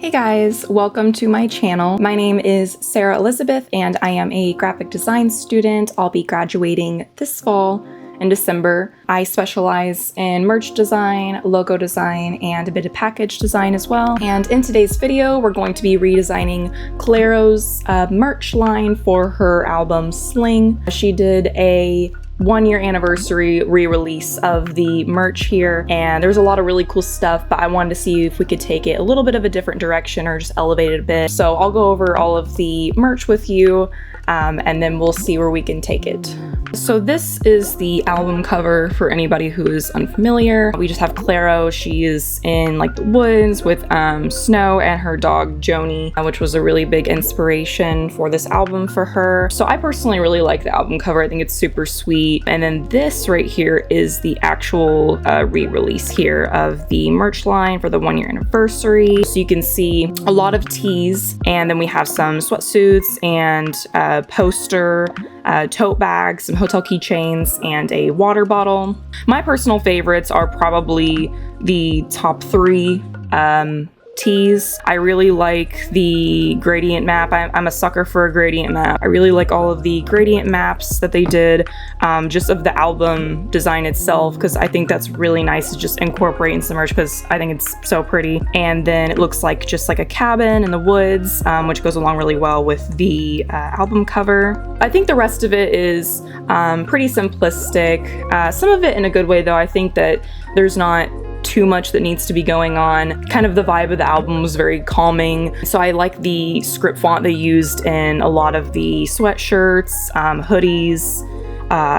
Hey guys, welcome to my channel. My name is Sarah Elizabeth and I am a graphic design student. I'll be graduating this fall in December. I specialize in merch design, logo design, and a bit of package design as well. And in today's video, we're going to be redesigning Clairo's merch line for her album Sling. She did a 1-year anniversary re-release of the merch here, and there's a lot of really cool stuff, but I wanted to see if we could take it a little bit of a different direction or just elevate it a bit. So I'll go over all of the merch with you, and then we'll see where we can take it. So this is the album cover for anybody who is unfamiliar. We just have Clairo. She is in like the woods with Snow and her dog Joni, which was a really big inspiration for this album for her. So I personally really like the album cover. I think it's super sweet. And then this right here is the actual re-release here of the merch line for the 1-year anniversary. So you can see a lot of tees, and then we have some sweatsuits and a poster, tote bags, some hotel keychains, and a water bottle. My personal favorites are probably the top 3 tees. I really like the gradient map. I'm a sucker for a gradient map. I really like all of the gradient maps that they did, just of the album design itself, because I think that's really nice to just incorporate in some merch because I think it's so pretty. And then it looks like just like a cabin in the woods, which goes along really well with the album cover. I think the rest of it is pretty simplistic. Some of it in a good way though. I think that there's not too much that needs to be going on. Kind of the vibe of the album was very calming. So I like the script font they used in a lot of the sweatshirts, hoodies,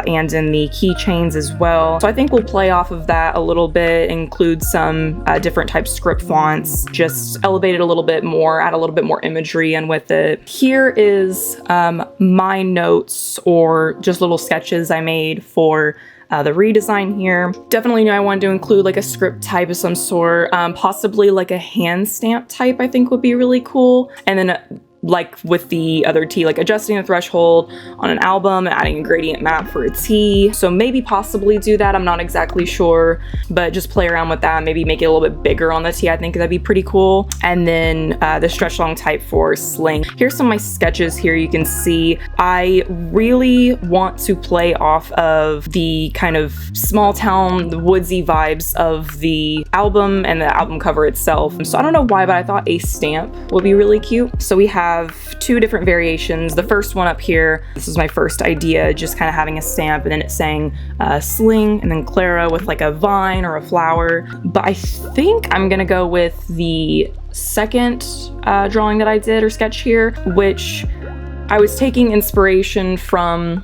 and in the keychains as well. So I think we'll play off of that a little bit, include some different type script fonts, just elevate it a little bit more, add a little bit more imagery in with it. Here is my notes or just little sketches I made for the redesign here. Definitely knew I wanted to include like a script type of some sort, possibly like a hand stamp type I think would be really cool. And then like with the other T, like adjusting the threshold on an album and adding a gradient map for a T. So maybe possibly do that, I'm not exactly sure, but just play around with that, maybe make it a little bit bigger on the T. I think that'd be pretty cool. And then the stretch long type for Sling. Here's some of my sketches here. You can see I really want to play off of the kind of small town, woodsy vibes of the album and the album cover itself. So I don't know why, but I thought a stamp would be really cute. So we have 2 different variations. The first one up here, this is my first idea, just kind of having a stamp and then it's saying Sling and then Clairo with like a vine or a flower. But I think I'm gonna go with the second drawing that I did or sketch here, which I was taking inspiration from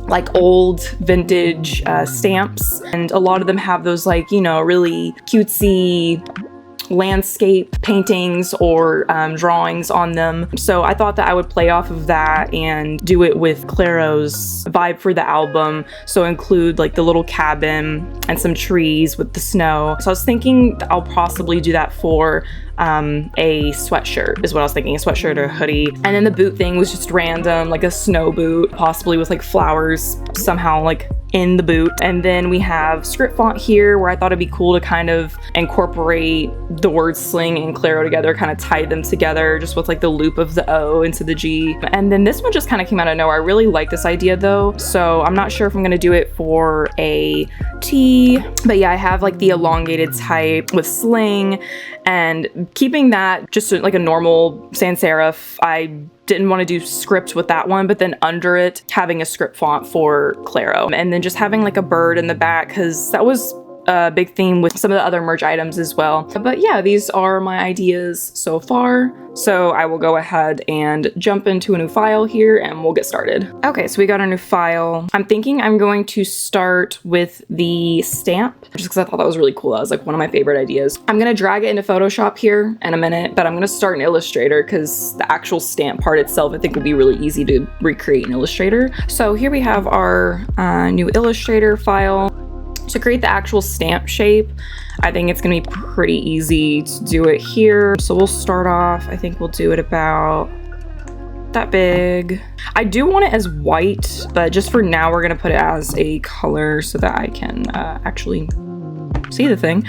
like old vintage stamps, and a lot of them have those like, you know, really cutesy landscape paintings or drawings on them. So I thought that I would play off of that and do it with Clairo's vibe for the album. So include like the little cabin and some trees with the snow. So I was thinking I'll possibly do that for a sweatshirt is what I was thinking, a sweatshirt or a hoodie. And then the boot thing was just random, like a snow boot, possibly with like flowers somehow like in the boot. And then we have script font here where I thought it'd be cool to kind of incorporate the word Sling and Clairo together, kind of tie them together just with like the loop of the O into the G. And then this one just kind of came out of nowhere. I really like this idea though, so I'm not sure if I'm gonna do it for a T, but yeah, I have like the elongated type with Sling and keeping that just like a normal sans serif. I didn't want to do script with that one, but then under it having a script font for Clairo, and then just having like a bird in the back because that was a big theme with some of the other merch items as well. But yeah, these are my ideas so far. So I will go ahead and jump into a new file here and we'll get started. Okay, so we got a new file. I'm thinking I'm going to start with the stamp just because I thought that was really cool. That was like one of my favorite ideas. I'm gonna drag it into Photoshop here in a minute, but I'm gonna start in Illustrator because the actual stamp part itself I think would be really easy to recreate in Illustrator. So here we have our new Illustrator file. To create the actual stamp shape, I think it's gonna be pretty easy to do it here. So we'll start off, I think we'll do it about that big. I do want it as white, but just for now, we're gonna put it as a color so that I can actually see the thing.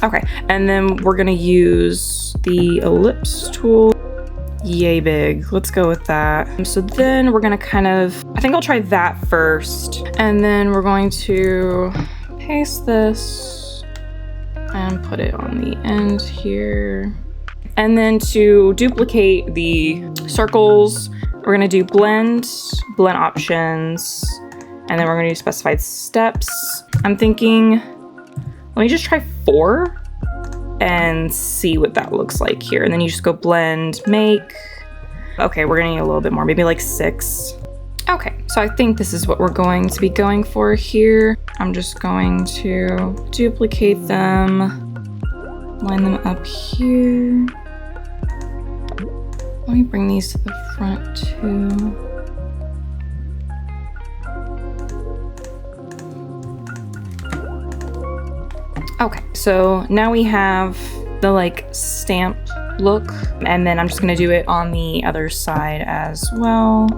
Okay, and then we're gonna use the ellipse tool. Yay big, let's go with that. So then we're gonna I think I'll try that first. And then we're going to paste this and put it on the end here. And then to duplicate the circles, we're gonna do blend options, and then we're gonna do specified steps. I'm thinking, let me just try 4 and see what that looks like here. And then you just go blend, make. Okay, we're gonna need a little bit more, maybe like 6. Okay, so I think this is what we're going to be going for here. I'm just going to duplicate them, line them up here. Let me bring these to the front too. Okay, so now we have the like stamp look, and then I'm just gonna do it on the other side as well.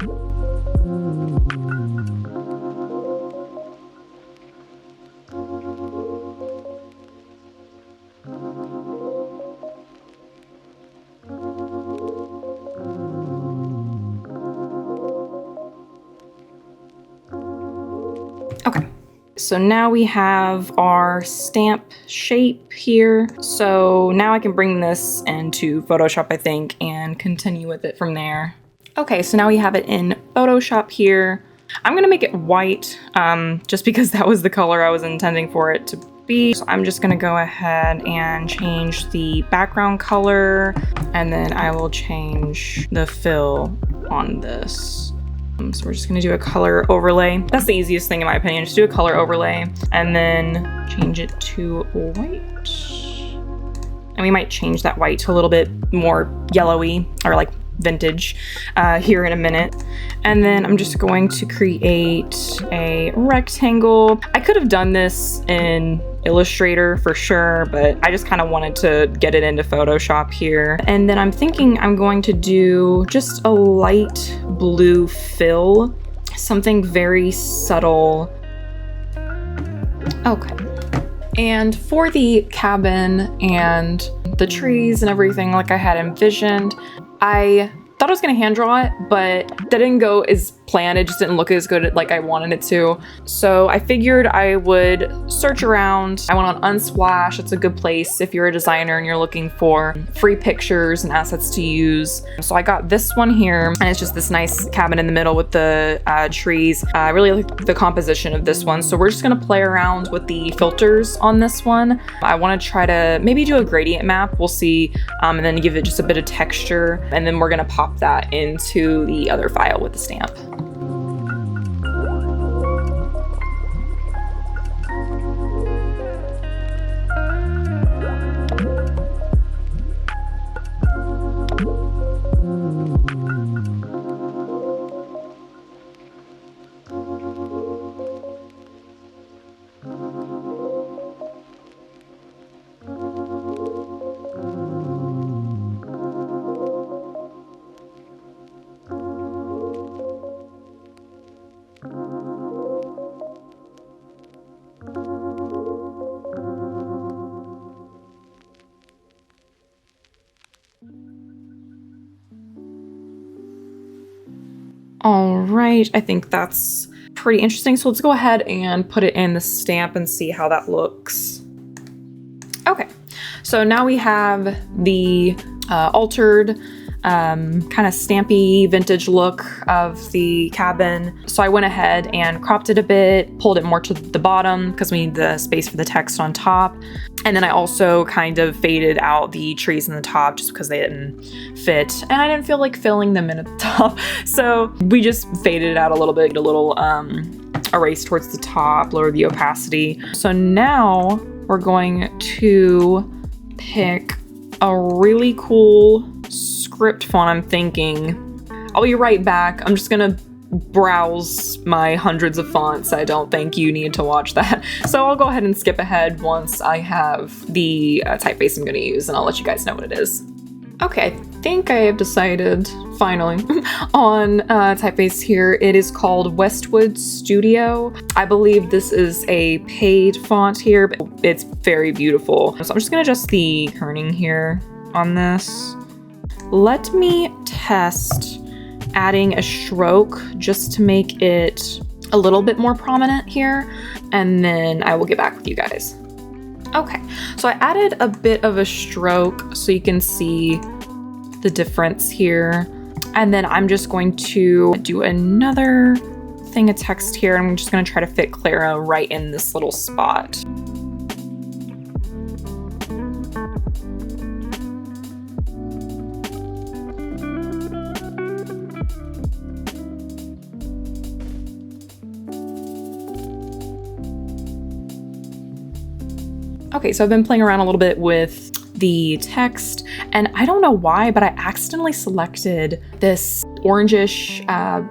Okay, so now we have our stamp shape here. So now I can bring this into Photoshop, I think, and continue with it from there. Okay, so now we have it in Photoshop here. I'm gonna make it white, just because that was the color I was intending for it to be. So I'm just gonna go ahead and change the background color, and then I will change the fill on this. So we're just gonna do a color overlay. That's the easiest thing in my opinion, just do a color overlay and then change it to white. And we might change that white to a little bit more yellowy or like vintage here in a minute. And then I'm just going to create a rectangle. I could have done this in Illustrator for sure, but I just kind of wanted to get it into Photoshop here. And then I'm thinking I'm going to do just a light blue fill, something very subtle. Okay. And for the cabin and the trees and everything like I had envisioned, I thought I was gonna hand draw it, but that didn't go as planned. It just didn't look as good like I wanted it to. So I figured I would search around. I went on Unsplash. It's a good place if you're a designer and you're looking for free pictures and assets to use. So I got this one here, and it's just this nice cabin in the middle with the trees. I really like the composition of this one. So we're just gonna play around with the filters on this one. I wanna try to maybe do a gradient map. We'll see, and then give it just a bit of texture. And then we're gonna pop that into the other file with the stamp. All right, I think that's pretty interesting. So let's go ahead and put it in the stamp and see how that looks. Okay, so now we have the altered kind of stampy vintage look of the cabin. So I went ahead and cropped it a bit, pulled it more to the bottom because we need the space for the text on top. And then I also kind of faded out the trees in the top just because they didn't fit. And I didn't feel like filling them in at the top. So we just faded it out a little bit, a little erase towards the top, lower the opacity. So now we're going to pick a really cool script font, I'm thinking. I'll be right back. I'm just gonna browse my hundreds of fonts. I don't think you need to watch that. So I'll go ahead and skip ahead once I have the typeface I'm gonna use, and I'll let you guys know what it is. Okay, I think I have decided finally, on typeface here. It is called Westwood Studio. I believe this is a paid font here, but it's very beautiful. So I'm just gonna adjust the kerning here on this. Let me test adding a stroke just to make it a little bit more prominent here, and then I will get back with you guys. Okay, so I added a bit of a stroke so you can see the difference here. And then I'm just going to do another thing of text here. I'm just gonna try to fit Clairo right in this little spot. Okay, so I've been playing around a little bit with the text, and I don't know why, but I accidentally selected this orangish,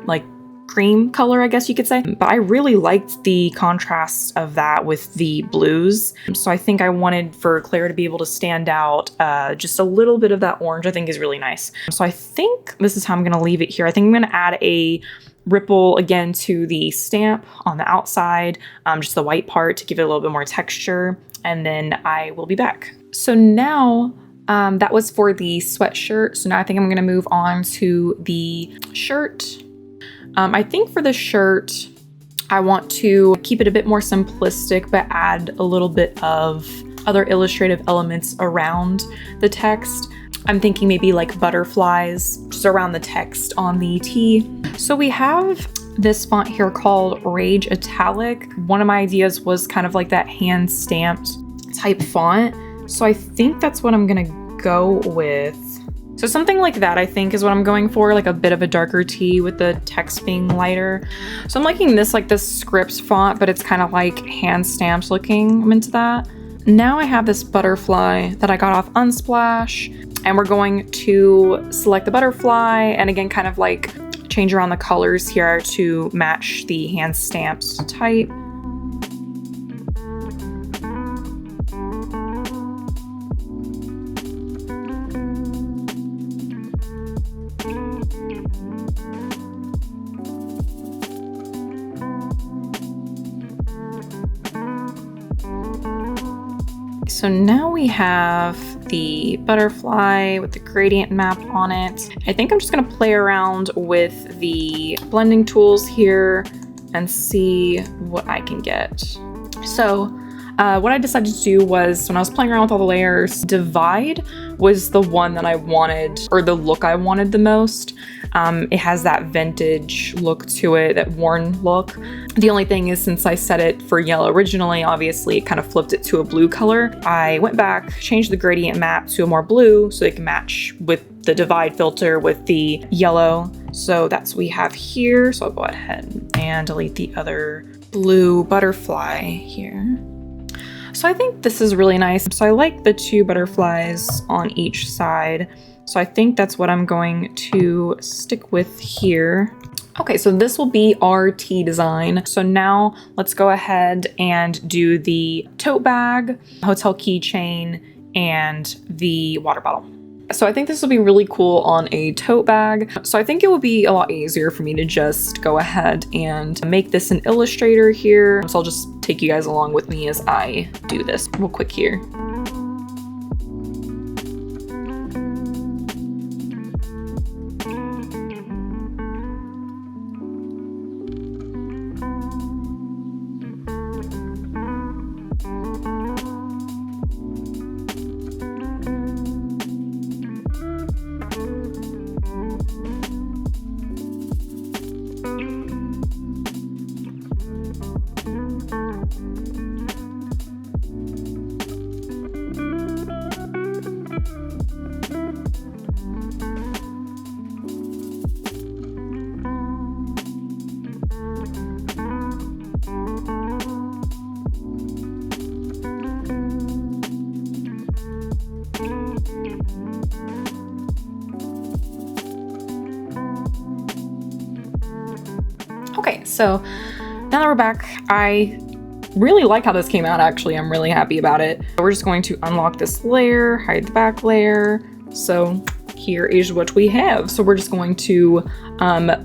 like cream color, I guess you could say. But I really liked the contrast of that with the blues. So I think I wanted for Clairo to be able to stand out. Just a little bit of that orange I think is really nice. So I think this is how I'm gonna leave it here. I think I'm gonna add a ripple again to the stamp on the outside, just the white part to give it a little bit more texture, and then I will be back. So now that was for the sweatshirt. So now I think I'm gonna move on to the shirt. I think for the shirt, I want to keep it a bit more simplistic, but add a little bit of other illustrative elements around the text. I'm thinking maybe like butterflies just around the text on the tee. So we have this font here called Rage Italic. One of my ideas was kind of like that hand stamped type font. So I think that's what I'm gonna go with. So something like that I think is what I'm going for, like a bit of a darker tee with the text being lighter. So I'm liking this, like this script font, but it's kind of like hand stamped looking. I'm into that. Now I have this butterfly that I got off Unsplash, and we're going to select the butterfly and again kind of like change around the colors here to match the hand stamped type. So now we have the butterfly with the gradient map on it. I think I'm just gonna play around with the blending tools here and see what I can get. So what I decided to do was, when I was playing around with all the layers, Divide was the one that I wanted, or the look I wanted the most. It has that vintage look to it, that worn look. The only thing is, since I set it for yellow originally, obviously it kind of flipped it to a blue color. I went back, changed the gradient map to a more blue so it can match with the Divide filter with the yellow. So that's what we have here. So I'll go ahead and delete the other blue butterfly here. So I think this is really nice. So I like the two butterflies on each side. So I think that's what I'm going to stick with here. Okay, so this will be our tee design. So now let's go ahead and do the tote bag, hotel keychain, and the water bottle. So I think this will be really cool on a tote bag. So I think it will be a lot easier for me to just go ahead and make this an Illustrator here. So I'll just take you guys along with me as I do this real quick here. Okay, so now that we're back, I really like how this came out, actually. I'm really happy about it. We're just going to unlock this layer, hide the back layer. So here is what we have. So we're just going to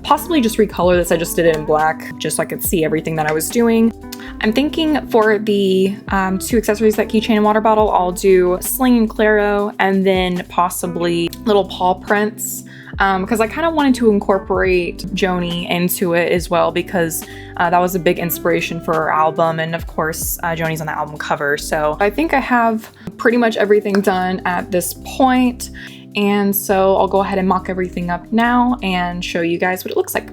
possibly just recolor this. I just did it in black just so I could see everything that I was doing. I'm thinking for the 2 accessories, that keychain and water bottle, I'll do Sling and Clairo, and then possibly little paw prints, because I kind of wanted to incorporate Joni into it as well, because that was a big inspiration for our album, and of course Joni's on the album cover. So I think I have pretty much everything done at this point, and so I'll go ahead and mock everything up now and show you guys what it looks like.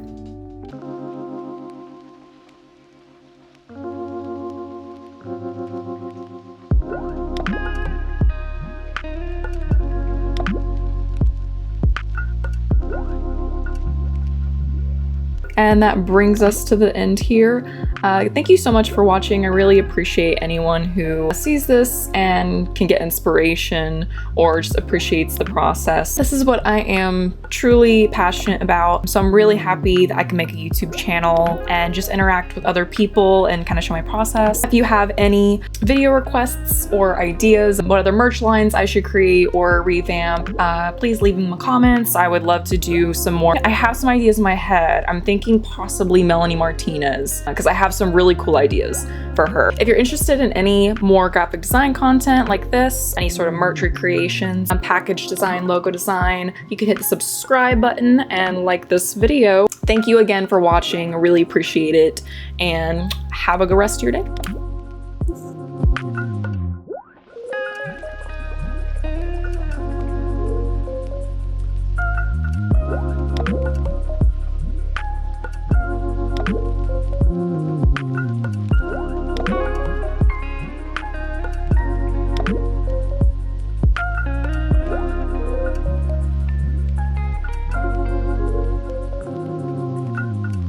And that brings us to the end here. Thank you so much for watching. I really appreciate anyone who sees this and can get inspiration or just appreciates the process. This is what I am truly passionate about. So I'm really happy that I can make a YouTube channel and just interact with other people and kind of show my process. If you have any video requests or ideas, what other merch lines I should create or revamp, please leave them in the comments. I would love to do some more. I have some ideas in my head. I'm thinking possibly Melanie Martinez, because I have some really cool ideas for her. If you're interested in any more graphic design content like this, any sort of merch recreations, package design, logo design, you can hit the subscribe button and like this video. Thank you again for watching. I really appreciate it, and have a good rest of your day.